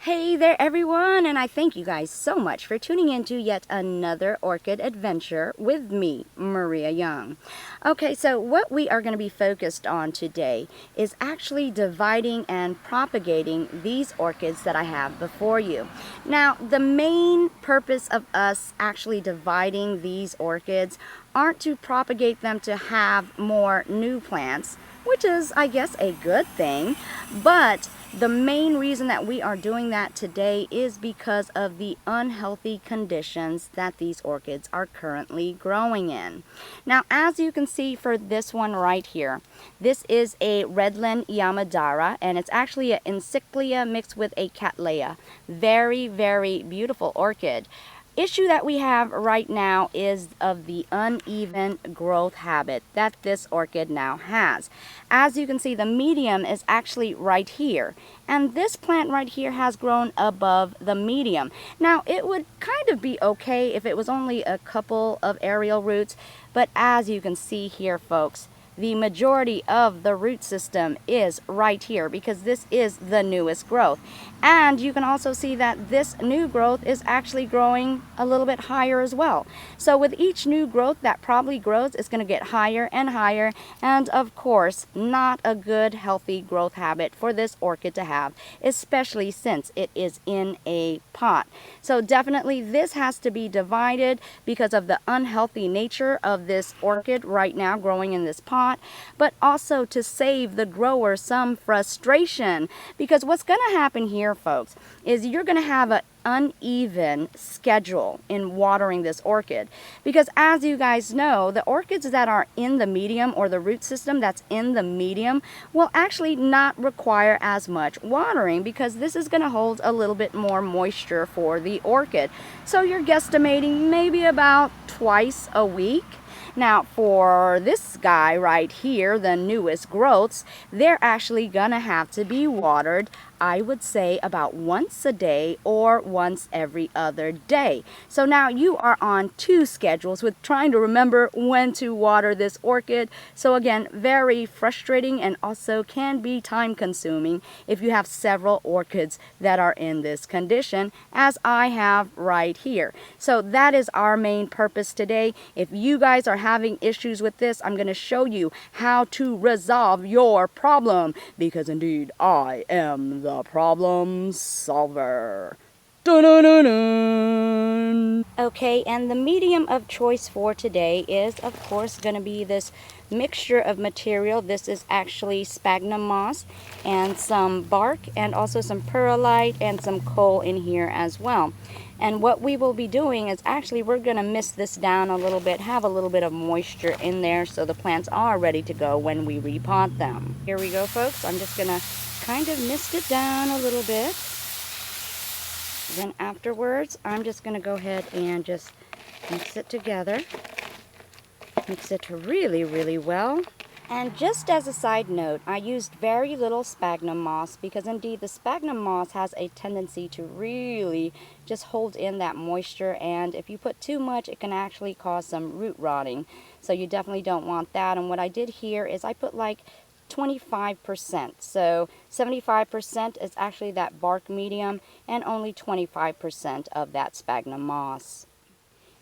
Hey there everyone, and I thank you guys so much for tuning in to yet another orchid adventure with me, Maria Young. Okay, so what we are going to be focused on today is actually dividing and propagating these orchids that I have before you. Now, the main purpose of us actually dividing these orchids aren't to propagate them to have more new plants, which is, I guess, a good thing, but the main reason that we are doing that today is because of the unhealthy conditions that these orchids are currently growing in. Now, as you can see for this one right here, this is a Redland Yamadara, and it's actually an Encyclia mixed with a Cattleya. Very, very beautiful orchid. Issue that we have right now is of the uneven growth habit that this orchid now has. As you can see, the medium is actually right here, and this plant right here has grown above the medium. Now, it would kind of be okay if it was only a couple of aerial roots, but as you can see here, folks, the majority of the root system is right here because this is the newest growth. And you can also see that this new growth is actually growing a little bit higher as well. So with each new growth that probably grows, it's going to get higher and higher. And of course, not a good healthy growth habit for this orchid to have, especially since it is in a pot. So definitely this has to be divided because of the unhealthy nature of this orchid right now growing in this pot, but also to save the grower some frustration, because what's going to happen here, folks, is you're going to have an uneven schedule in watering this orchid, because as you guys know, the orchids that are in the medium, or the root system that's in the medium, will actually not require as much watering because this is going to hold a little bit more moisture for the orchid. So you're guesstimating maybe about twice a week. Now, for this guy right here, the newest growths, they're actually gonna have to be watered, I would say, about once a day or once every other day. So now you are on two schedules with trying to remember when to water this orchid. So again, very frustrating and also can be time consuming if you have several orchids that are in this condition, as I have right here. So that is our main purpose today. If you guys are having issues with this, I'm going to show you how to resolve your problem, because indeed I am the problem solver. Dun-dun-dun-dun. Okay, and the medium of choice for today is, of course, going to be this mixture of material. This is actually sphagnum moss and some bark and also some perlite and some coal in here as well. And what we will be doing is actually we're going to mist this down a little bit, have a little bit of moisture in there so the plants are ready to go when we repot them. Here we go, folks. I'm just going to kind of mist it down a little bit. Then afterwards, I'm just going to go ahead and just mix it together. Mix it really, really well. And just as a side note, I used very little sphagnum moss because indeed the sphagnum moss has a tendency to really just hold in that moisture, and if you put too much, it can actually cause some root rotting. So you definitely don't want that. And what I did here is I put like 25%. So 75% is actually that bark medium and only 25% of that sphagnum moss.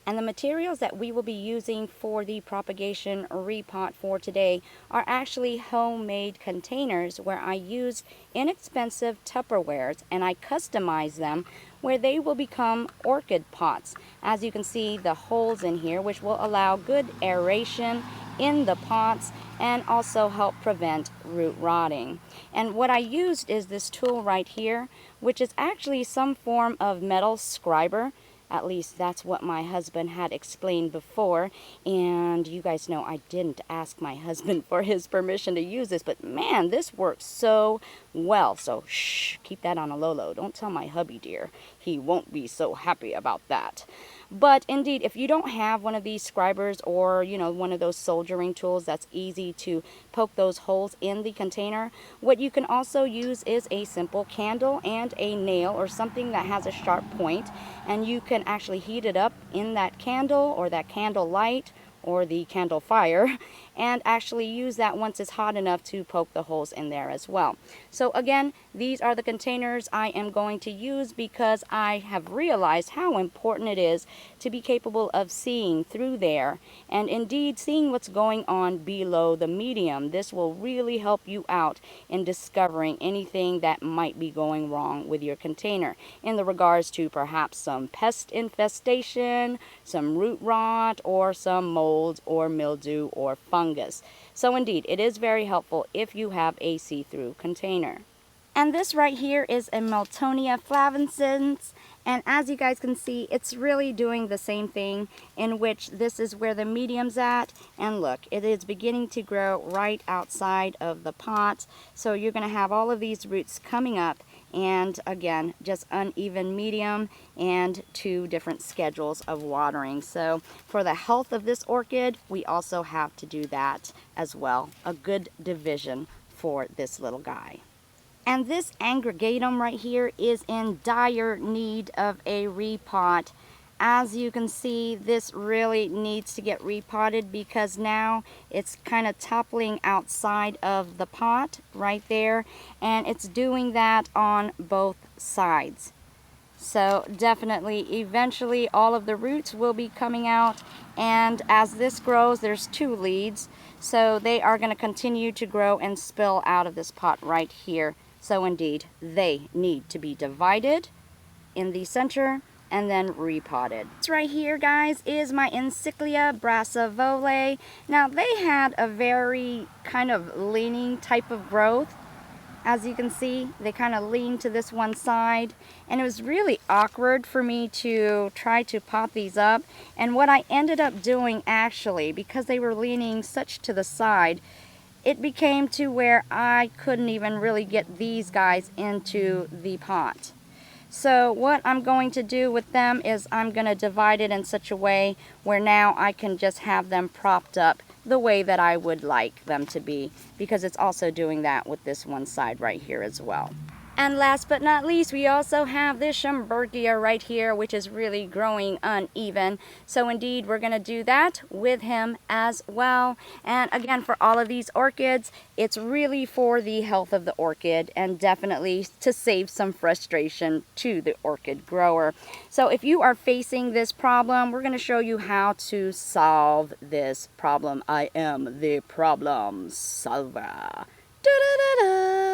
And the materials that we will be using for the propagation repot for today are actually homemade containers where I use inexpensive Tupperwares and I customize them where they will become orchid pots. As you can see, the holes in here, which will allow good aeration in the pots and also help prevent root rotting. And what I used is this tool right here, which is actually some form of metal scriber. At least that's what my husband had explained before. And you guys know I didn't ask my husband for his permission to use this, but man, this works so well. So shh, keep that on a low. Don't tell my hubby, dear. He won't be so happy about that. But indeed, if you don't have one of these scribers or, you know, one of those soldiering tools that's easy to poke those holes in the container, what you can also use is a simple candle and a nail or something that has a sharp point, and you can actually heat it up in that candle or that candle light or the candle fire, and actually use that once it's hot enough to poke the holes in there as well. So again, these are the containers I am going to use because I have realized how important it is to be capable of seeing through there and indeed seeing what's going on below the medium. This will really help you out in discovering anything that might be going wrong with your container in the regards to perhaps some pest infestation, some root rot, or some mold or mildew or fungus. So indeed, it is very helpful if you have a see-through container. And this right here is a Mitonia flavescens, and as you guys can see, it's really doing the same thing, in which this is where the medium's at, and look, it is beginning to grow right outside of the pot. So you're going to have all of these roots coming up, and again, just uneven medium and 2 different schedules of watering. So for the health of this orchid, we also have to do that as well. A good division for this little guy. And this Aggregatum right here is in dire need of a repot. As you can see, this really needs to get repotted because now it's kind of toppling outside of the pot right there, and it's doing that on both sides. So definitely, eventually all of the roots will be coming out, and as this grows, there's 2 leads, so they are going to continue to grow and spill out of this pot right here. So indeed, they need to be divided in the center and then repotted. This right here, guys, is my Encyclia Brassavolae. Now, they had a very kind of leaning type of growth. As you can see, they kind of lean to this one side, and it was really awkward for me to try to pot these up. And what I ended up doing, actually, because they were leaning such to the side, it became to where I couldn't even really get these guys into the pot. So what I'm going to do with them is I'm going to divide it in such a way where now I can just have them propped up the way that I would like them to be, because it's also doing that with this one side right here as well. And last but not least, we also have this Schomburgia right here, which is really growing uneven. So indeed, we're going to do that with him as well. And again, for all of these orchids, it's really for the health of the orchid and definitely to save some frustration to the orchid grower. So if you are facing this problem, we're going to show you how to solve this problem. I am the problem solver. Da-da-da-da.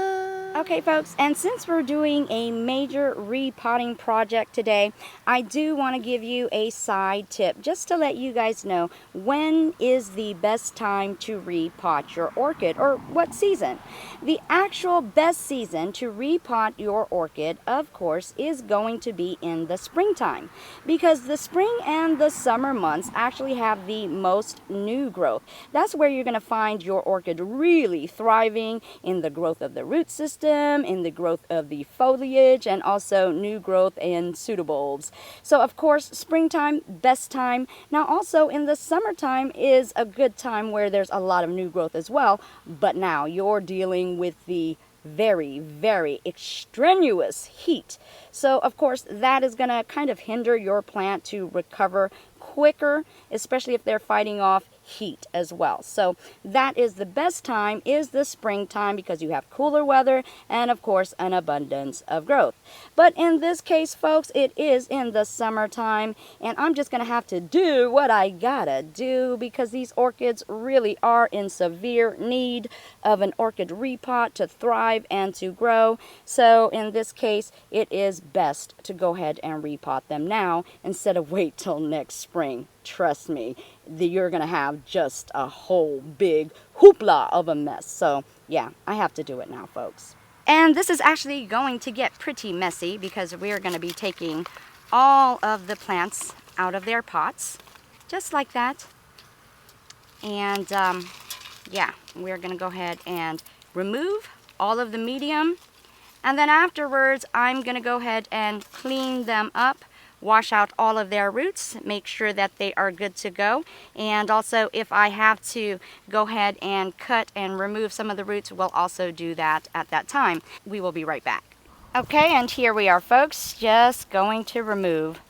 Okay, folks, and since we're doing a major repotting project today, I do want to give you a side tip just to let you guys know when is the best time to repot your orchid, or what season. The actual best season to repot your orchid, of course, is going to be in the springtime, because the spring and the summer months actually have the most new growth. That's where you're going to find your orchid really thriving in the growth of the root system, in the growth of the foliage, and also new growth in pseudobulbs. So of course, springtime, best time. Now also in the summertime is a good time where there's a lot of new growth as well, but now you're dealing with the very, very extraneous heat. So of course, that is going to kind of hinder your plant to recover quicker, especially if they're fighting off heat as well. So that is the best time, is the springtime, because you have cooler weather and of course an abundance of growth. But in this case, folks, it is in the summertime, and I'm just gonna have to do what I gotta do because these orchids really are in severe need of an orchid repot to thrive and to grow. So in this case, it is best to go ahead and repot them now instead of wait till next spring. Trust me, you're gonna have just a whole big hoopla of a mess. So yeah, I have to do it now, folks. And this is actually going to get pretty messy because we're going to be taking all of the plants out of their pots, just like that. And yeah, we're going to go ahead and remove all of the medium. And then afterwards, I'm going to go ahead and clean them up, wash out all of their roots, make sure that they are good to go. And also, if I have to go ahead and cut and remove some of the roots, we'll also do that at that time. We will be right back. Okay, and here we are, folks, just going to remove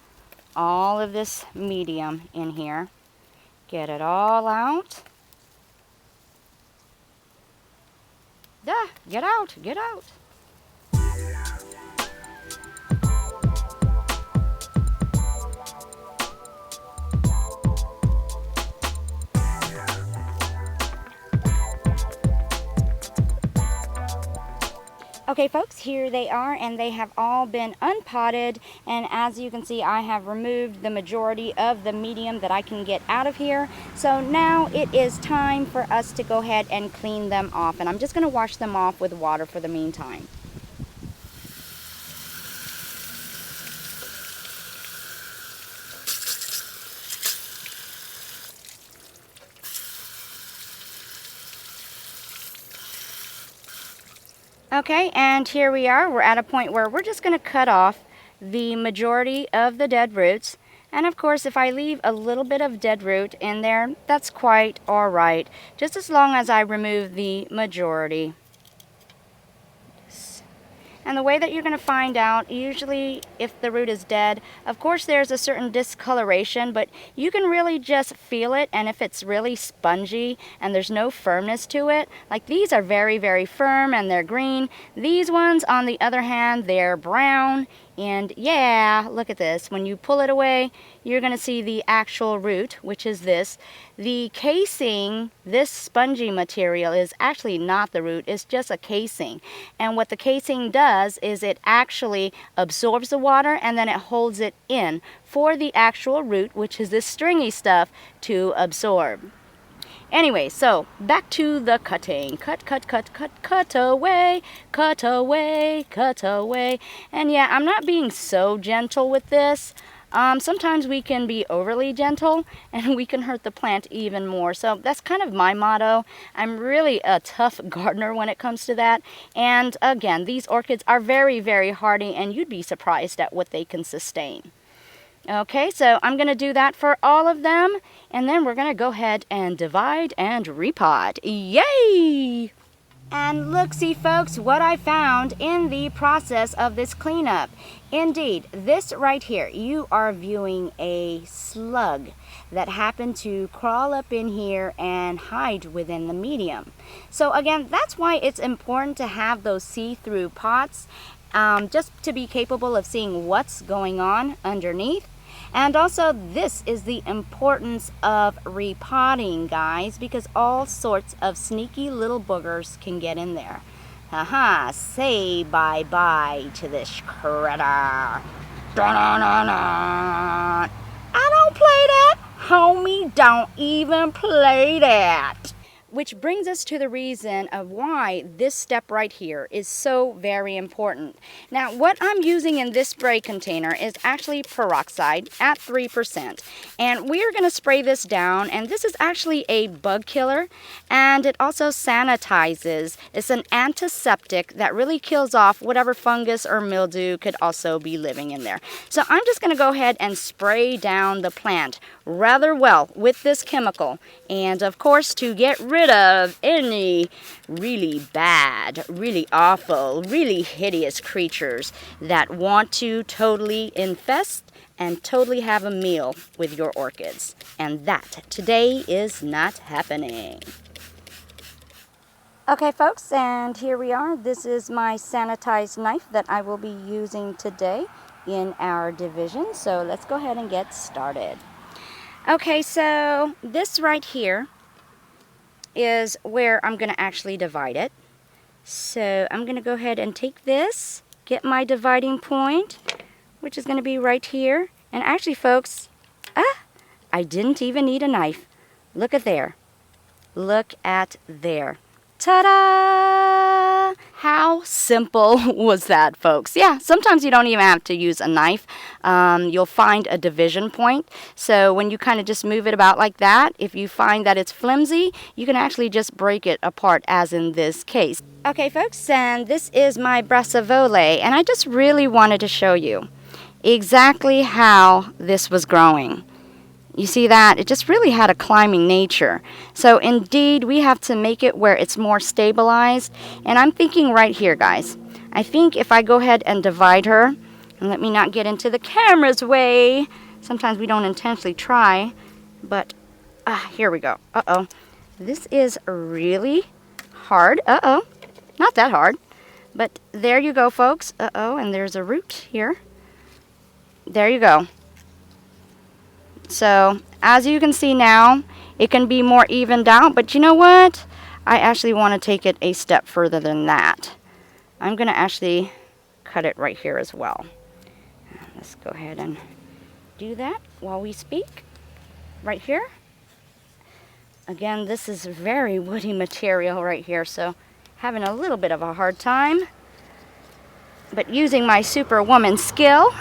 all of this medium in here. Get it all out. Ah, get out, get out. Okay folks, here they are, and they have all been unpotted, and as you can see, I have removed the majority of the medium that I can get out of here. So now it is time for us to go ahead and clean them off, and I'm just going to wash them off with water for the meantime. Okay, and here we are. We're at a point where we're just going to cut off the majority of the dead roots. And of course, if I leave a little bit of dead root in there, that's quite all right, just as long as I remove the majority. And the way that you're going to find out, usually if the root is dead, of course there's a certain discoloration, but you can really just feel it. And if it's really spongy and there's no firmness to it, like these are very, very firm and they're green. These ones, on the other hand, they're brown. And yeah, look at this. When you pull it away, you're going to see the actual root, which is this. The casing, this spongy material, is actually not the root. It's just a casing. And what the casing does is it actually absorbs the water and then it holds it in for the actual root, which is this stringy stuff, to absorb. Anyway, so back to the cutting. Cut, cut, cut, cut, cut away, cut away, cut away. And yeah, I'm not being so gentle with this. Sometimes we can be overly gentle and we can hurt the plant even more. So that's kind of my motto. I'm really a tough gardener when it comes to that. And again, these orchids are very, very hardy, and you'd be surprised at what they can sustain. Okay, so I'm going to do that for all of them, and then we're going to go ahead and divide and repot. Yay! And look, see folks, what I found in the process of this cleanup. Indeed, this right here, you are viewing a slug that happened to crawl up in here and hide within the medium. So again, that's why it's important to have those see-through pots, just to be capable of seeing what's going on underneath. And also, this is the importance of repotting, guys, because all sorts of sneaky little boogers can get in there. Haha, say bye-bye to this critter. Da-na-na-na. I don't play that, homie, don't even play that. Which brings us to the reason of why this step right here is so very important. Now, what I'm using in this spray container is actually peroxide at 3%. And we are going to spray this down, and this is actually a bug killer, and it also sanitizes. It's an antiseptic that really kills off whatever fungus or mildew could also be living in there. So I'm just going to go ahead and spray down the plant rather well with this chemical. And of course, to get rid of any really bad, really awful, really hideous creatures that want to totally infest and totally have a meal with your orchids. And that today is not happening. Okay folks, and here we are. This is my sanitized knife that I will be using today in our division. So let's go ahead and get started. Okay, so this right here is where I'm going to actually divide it. So I'm going to go ahead and take this, get my dividing point, which is going to be right here. And actually, folks, I didn't even need a knife. Look at there. Look at there. Ta-da! How simple was that, folks? Yeah, sometimes you don't even have to use a knife. You'll find a division point. So when you kind of just move it about like that, if you find that it's flimsy, you can actually just break it apart, as in this case. Okay, folks, and this is my Brassavolae, and I just really wanted to show you exactly how this was growing. You see that? It just really had a climbing nature. So indeed, we have to make it where it's more stabilized. And I'm thinking right here, guys. I think if I go ahead and divide her, and let me not get into the camera's way. Sometimes we don't intentionally try, but here we go. Uh-oh. This is really hard. Uh-oh. Not that hard. But there you go, folks. Uh-oh, and there's a root here. There you go. So, as you can see now, it can be more evened out. But you know what? I actually want to take it a step further than that. I'm going to actually cut it right here as well. Let's go ahead and do that while we speak. Right here. Again, this is very woody material right here, so having a little bit of a hard time, but using my superwoman skill.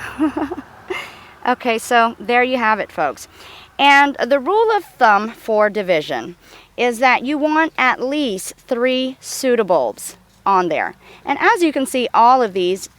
Okay, so there you have it, folks. And the rule of thumb for division is that you want at least 3 pseudobulbs on there. And as you can see, all of these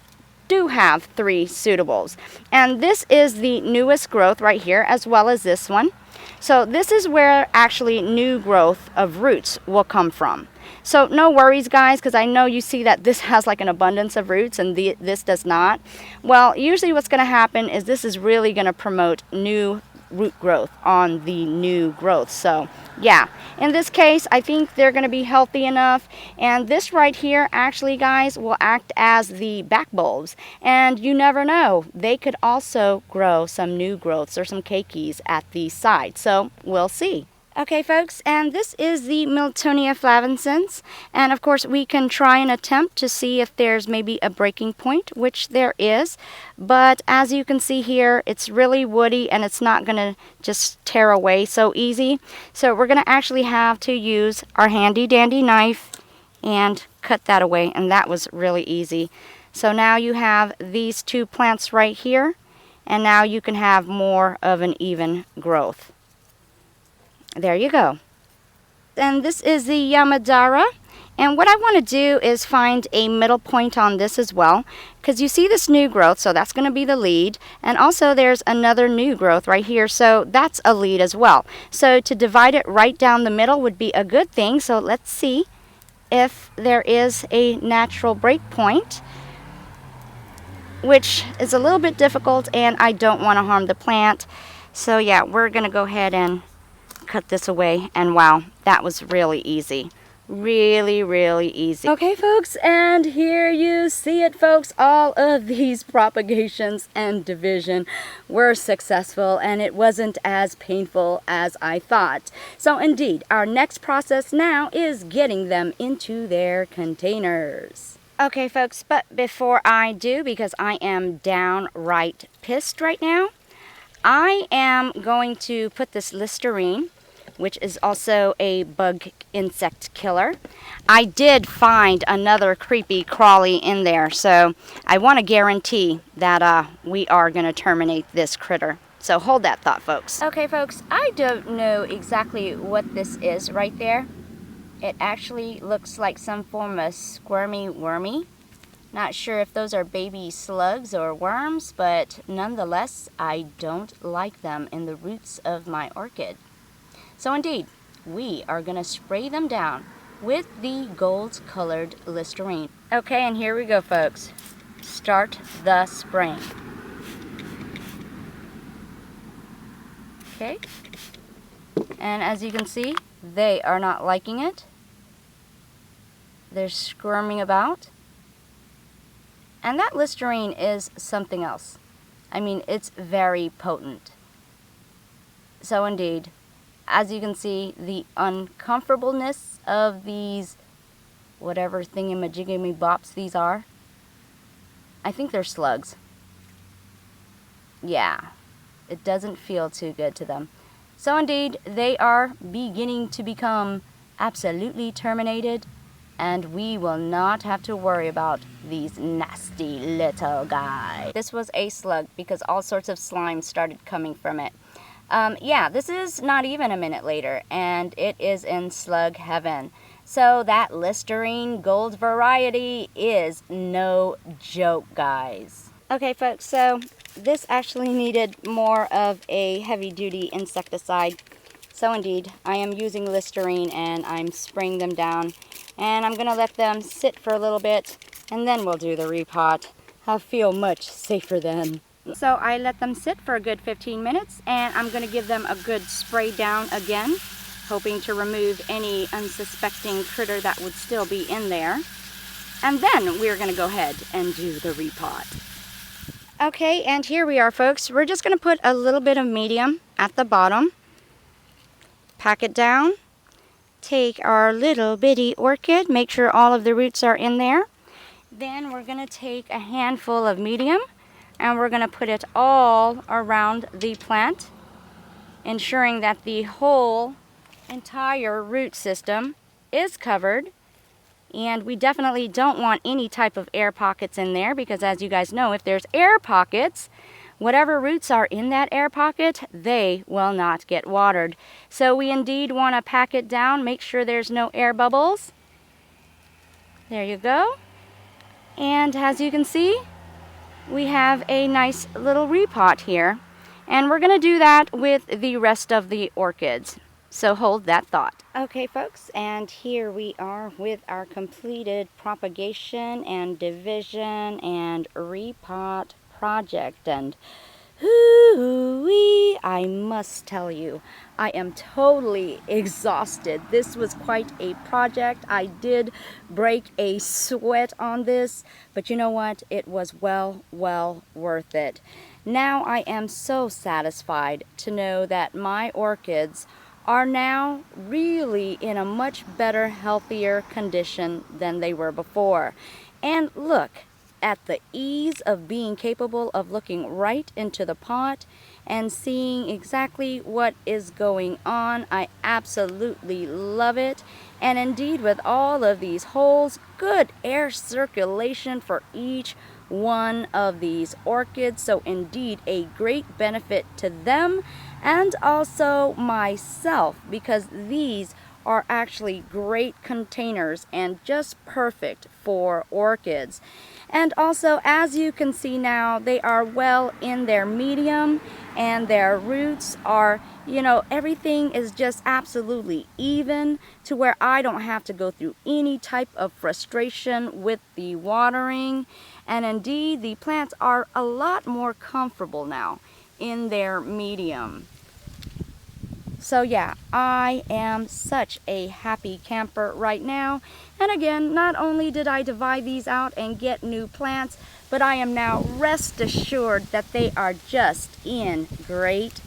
do have 3 pseudobulbs. And this is the newest growth right here, as well as this one. So this is where actually new growth of roots will come from. So no worries, guys, because I know you see that this has like an abundance of roots and this does not. Well, usually what's going to happen is this is really going to promote new root growth on the new growth. So yeah, in this case, I think they're going to be healthy enough. And this right here actually, guys, will act as the back bulbs. And you never know, they could also grow some new growths or some keikis at the side. So we'll see. Okay, folks, and this is the Mitonia flavescens, and of course we can try and attempt to see if there's maybe a breaking point, which there is, but as you can see here, it's really woody and it's not going to just tear away so easy. So we're going to actually have to use our handy dandy knife and cut that away, and that was really easy. So now you have these 2 plants right here, and now you can have more of an even growth. There you go. And this is the Yamadara. And what I want to do is find a middle point on this as well. Because you see this new growth, so that's going to be the lead. And also there's another new growth right here, so that's a lead as well. So to divide it right down the middle would be a good thing. So let's see if there is a natural break point, which is a little bit difficult, and I don't want to harm the plant. So yeah, we're going to go ahead and cut this away, and wow, that was really easy. Really easy. Okay, folks, and here you see it, folks. All of these propagations and division were successful, and it wasn't as painful as I thought. So indeed, our next process now is getting them into their containers. Okay, folks, but before I do, because I am downright pissed right now, I am going to put this Listerine, which is also a bug insect killer. I did find another creepy crawly in there, so I want to guarantee that we are going to terminate this critter. So hold that thought, folks. Okay, folks, I don't know exactly what this is right there. It actually looks like some form of squirmy wormy. Not sure if those are baby slugs or worms, but nonetheless, I don't like them in the roots of my orchid. So indeed, we are going to spray them down with the gold-colored Listerine. Okay, and here we go, folks. Start the spraying. Okay. And as you can see, they are not liking it. They're squirming about. And that Listerine is something else. I mean, it's very potent. So indeed, as you can see, the uncomfortableness of these, whatever thingamajigamy bops these are, I think they're slugs. Yeah, it doesn't feel too good to them. So indeed, they are beginning to become absolutely terminated, and we will not have to worry about these nasty little guys. This was a slug because all sorts of slime started coming from it. Yeah, this is not even a minute later, and it is in slug heaven. So that Listerine gold variety is no joke, guys. Okay, folks, so this actually needed more of a heavy-duty insecticide. So indeed, I am using Listerine, and I'm spraying them down. And I'm going to let them sit for a little bit, and then we'll do the repot. I'll feel much safer then. So I let them sit for a good 15 minutes, and I'm going to give them a good spray down again, hoping to remove any unsuspecting critter that would still be in there. And then we're going to go ahead and do the repot. Okay, and here we are, folks. We're just going to put a little bit of medium at the bottom. Pack it down. Take our little bitty orchid. Make sure all of the roots are in there. Then we're going to take a handful of medium and we're going to put it all around the plant, ensuring that the whole entire root system is covered. And we definitely don't want any type of air pockets in there, because as you guys know, if there's air pockets, whatever roots are in that air pocket, they will not get watered. So we indeed want to pack it down, make sure there's no air bubbles. There you go. And as you can see, we have a nice little repot here. And we're going to do that with the rest of the orchids. So hold that thought. Okay, folks, and here we are with our completed propagation and division and repot project. And hoo-wee, I must tell you, I am totally exhausted. This was quite a project. I did break a sweat on this, but you know what? It was well worth it. Now I am so satisfied to know that my orchids are now really in a much better, healthier condition than they were before. And look at the ease of being capable of looking right into the pot and seeing exactly what is going on. I absolutely love it. And indeed, with all of these holes, good air circulation for each one of these orchids. So indeed, a great benefit to them and also myself, because these are actually great containers and just perfect for orchids. And also, as you can see now, they are well in their medium and their roots are, you know, everything is just absolutely even to where I don't have to go through any type of frustration with the watering. And indeed, the plants are a lot more comfortable now in their medium. So yeah, I am such a happy camper right now. And again, not only did I divide these out and get new plants, but I am now rest assured that they are just in great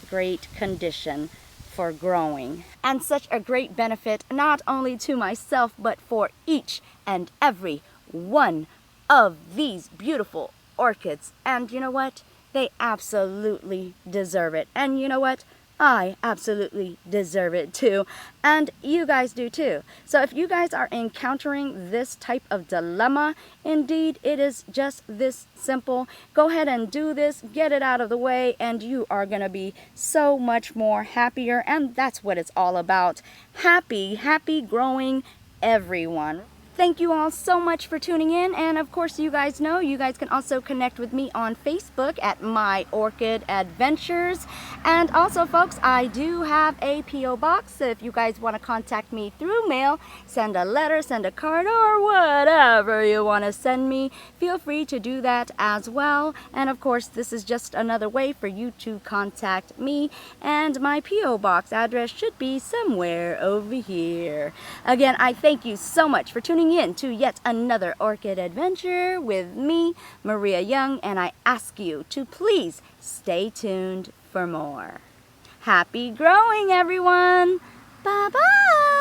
condition for growing. And such a great benefit not only to myself, but for each and every one of these beautiful orchids. And you know what? They absolutely deserve it. And you know what? I absolutely deserve it too, and you guys do too. So if you guys are encountering this type of dilemma, indeed it is just this simple. Go ahead and do this, get it out of the way, and you are going to be so much more happier, and that's what it's all about. Happy growing, everyone. Thank you all so much for tuning in, and of course you guys know you guys can also connect with me on Facebook at My Orchid Adventures. And also, folks, I do have a P.O. box, so if you guys want to contact me through mail, send a letter, send a card, or whatever you want to send me, feel free to do that as well. And of course, this is just another way for you to contact me, and my P.O. box address should be somewhere over here. Again, I thank you so much for tuning in to yet another orchid adventure with me, Maria Young, and I ask you to please stay tuned for more. Happy growing, everyone! Bye-bye!